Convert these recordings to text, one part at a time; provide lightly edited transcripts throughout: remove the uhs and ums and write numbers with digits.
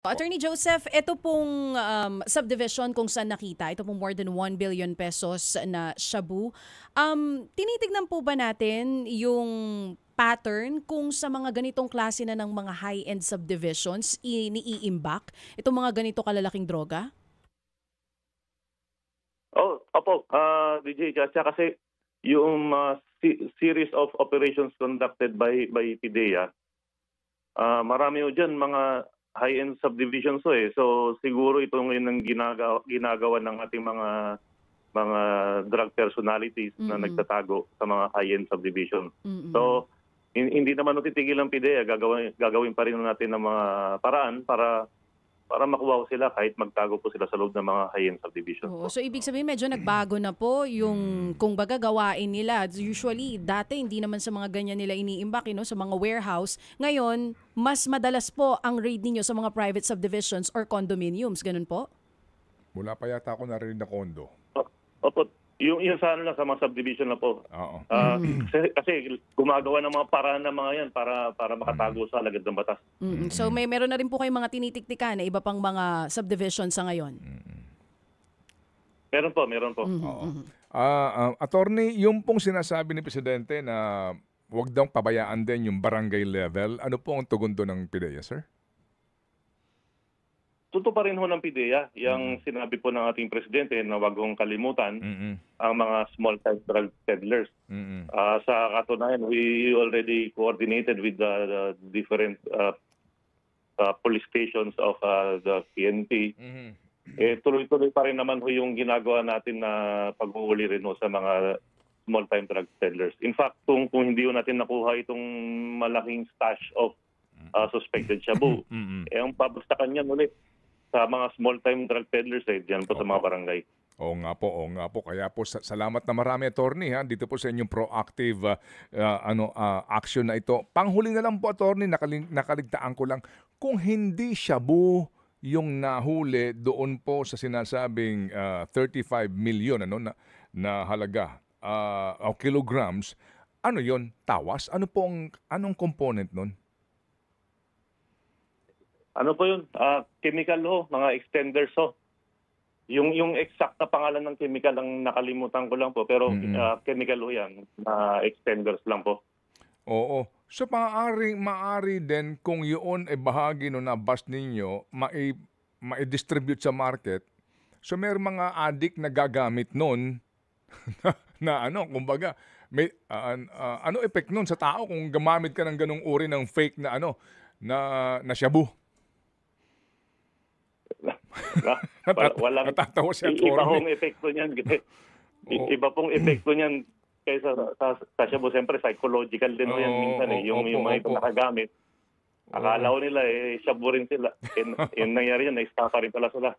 Attorney Joseph, ito pong subdivision kung saan nakita, ito pong more than 1 billion pesos na shabu. Tinitignan po ba natin yung pattern kung sa mga ganitong klase na ng mga high-end subdivisions iniiimbak itong mga ganito kalalaking droga? Oh, opo, DJ Chacha, kasi yung series of operations conducted by PIDEA, marami ho dyan mga high-end subdivisions eh. So siguro ito ngayon ang ginagawa ng ating mga drug personalities na nagtatago sa mga high-end subdivision. So hindi naman titigil ang PIDEA, gagawin pa rin natin ng mga paraan para makuha sila kahit magtago po sila sa loob ng mga high-end subdivision. Oo, so ibig sabihin medyo nagbago na po yung kung baga gawain nila. Usually dati hindi naman sa mga ganyan nila iniimbak, sa mga warehouse. Ngayon, mas madalas po ang raid ninyo sa mga private subdivisions or condominiums, ganun po? Mula pa yata ako narinig na kondo. Opo, yung sa lang sa mga subdivision na po. Oo. Kasi gumagawa ng mga paraan ng mga yan para makatago sa alagad ng batas. So meron na rin po kayong mga tinitiktikan na iba pang mga subdivision sa ngayon? Meron po. Attorney, yung pong sinasabi ni Presidente na huwag daw pabayaan din yung barangay level, ano po ang tugon doon ng PIDEA, sir? Totoo pa rin ho ng PIDEA, yung sinabi po ng ating Presidente na huwag hong kalimutan ang mga small-time drug peddlers. Sa katunayan, we already coordinated with the different police stations of the PNP. Tuloy-tuloy pa rin naman ho yung ginagawa natin na paghuhuli rin ho sa mga small-time drug peddlers. In fact, kung hindi ho natin nakuha itong malaking stash of suspected shabu, ang pabastakan niyan ulit sa mga small-time drug peddlers diyan po sa mga barangay. Oo nga po. Kaya po salamat na marami, Attorney, dito po sa inyong proactive action na ito. Panghuli na lang po, Attorney, nakaligtaan ko lang, kung hindi shabu yung nahuli doon po sa sinasabing 35 million na halaga o kilograms, ano yon? Tawas? Anong component nun? Ano po yun? Chemical ho, mga extenders ho. Yung exact na pangalan ng chemical ang nakalimutan ko lang po, pero chemical ho yan, extenders lang po. Oo. So maaari din kung yun ay bahagi no na-bust ninyo, ma-distribute sa market. So may mga addict na gagamit nun na kumbaga, may ano effect nun sa tao kung gumamit ka ng ganung uri ng fake na na shabu? Natatawa si Atty. Iba pong epekto niyan. Iba pong epekto niyan kaysa sa shabu. Siyempre, psychological din yan minsan. Yung mga ito nakagamit. Akala ko nila, shabu rin sila. Yung nangyari yan, na-stop rin pala sila.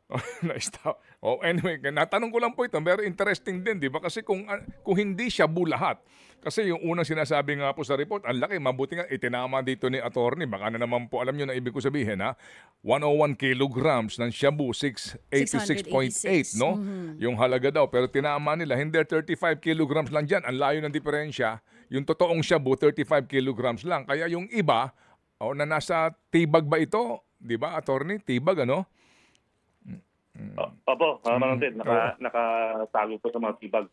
Na-stop. Anyway, natanong ko lang po ito. Very interesting din, di ba? Kasi kung hindi shabu lahat, kasi yung unang sinasabi nga po sa report, ang laki, mabuti nga, itinama dito ni Attorney. Baka na naman po, alam nyo na ibig ko sabihin, 101 kilograms ng shabu, 686.8, no? Yung halaga daw. Pero tinama nila, hindi 35 kilograms lang dyan. Ang layo ng diferensya. Yung totoong shabu, 35 kilograms lang. Kaya yung iba, na nasa tibag ba ito? Di ba, Attorney? Tibag, ano? Opo, nakatago po sa mga tibag.